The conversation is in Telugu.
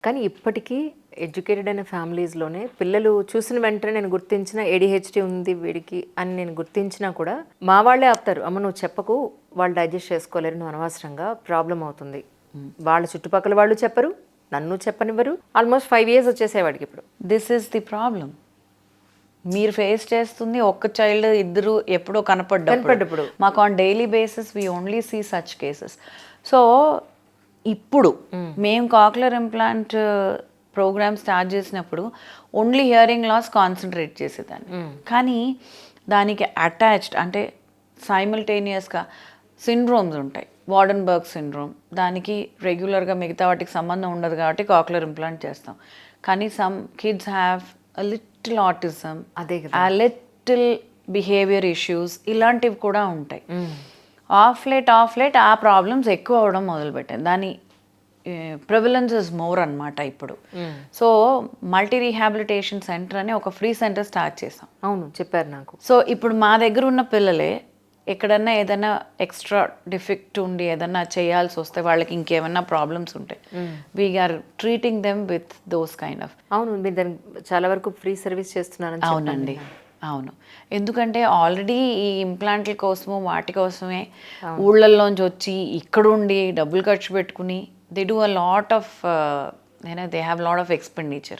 కానీ ఇప్పటికీ ఎడ్యుకేటెడ్ అయిన ఫ్యామిలీస్‌లోనే పిల్లలు చూసిన వెంటనే నేను గుర్తించిన ఏడీహెచ్‌డీ ఉంది వీడికి అని నేను గుర్తించినా కూడా మా వాళ్ళే ఆపుతారు. అమ్మ నువ్వు చెప్పకు, వాళ్ళు డైజెస్ట్ చేసుకోలేరు, నువ్వు అనవసరంగా ప్రాబ్లమ్ అవుతుంది. వాళ్ళ చుట్టుపక్కల వాళ్ళు చెప్పరు, నన్ను చెప్పనివ్వరు. ఆల్మోస్ట్ 5 ఇయర్స్ వచ్చేసాయి వాడికి ఇప్పుడు. This is the problem. మీరు ఫేస్ చేస్తుంది ఒక్క చైల్డ్ ఇద్దరు ఎప్పుడో కనపడ్డప్పుడు. మాకు on daily basis we only see such cases. So ఇప్పుడు మేము కాక్లర్ ఇంప్లాంట్ ప్రోగ్రామ్ స్టార్ట్ చేసినప్పుడు ఓన్లీ హియరింగ్ లాస్ కాన్సన్ట్రేట్ చేసేదాన్ని. కానీ దానికి అటాచ్డ్ అంటే సైమల్టేనియస్గా సిండ్రోమ్స్ ఉంటాయి. వార్డెన్బర్గ్ సిండ్రోమ్, దానికి రెగ్యులర్గా మిగతా వాటికి సంబంధం ఉండదు కాబట్టి కాక్లర్ ఇంప్లాంట్ చేస్తాం. కానీ some kids have a little autism, అదే ఆ లిటిల్ బిహేవియర్ ఇష్యూస్, ఇలాంటివి కూడా ఉంటాయి. ఆఫ్ లేట్ ఆ ప్రాబ్లమ్స్ ఎక్కువ అవ్వడం మొదలుపెట్టాయి. దాని ప్రివిలెన్స్ ఇస్ మోర్ అనమాట ఇప్పుడు. సో మల్టీ రీహాబిలిటేషన్ సెంటర్ అని ఒక ఫ్రీ సెంటర్ స్టార్ట్ చేసాం. అవును చెప్పారు నాకు. సో ఇప్పుడు మా దగ్గర ఉన్న పిల్లలే ఎక్కడన్నా ఏదైనా ఎక్స్ట్రా డిఫెక్ట్ ఉండి ఏదన్నా చేయాల్సి వస్తే, వాళ్ళకి ఇంకేమైనా ప్రాబ్లమ్స్ ఉంటాయి, we are treating them with those kind of. అవును, మీరు దానికి చాలా వరకు ఫ్రీ సర్వీస్ చేస్తున్నారని. అవునండి, అవును. ఎందుకంటే ఆల్రెడీ ఈ ఇంప్లాంట్ల కోసము వాటి కోసమే ఊళ్ళల్లోంచి వచ్చి ఇక్కడుండి డబ్బులు ఖర్చు పెట్టుకుని they do a lot of they have lot of expenditure.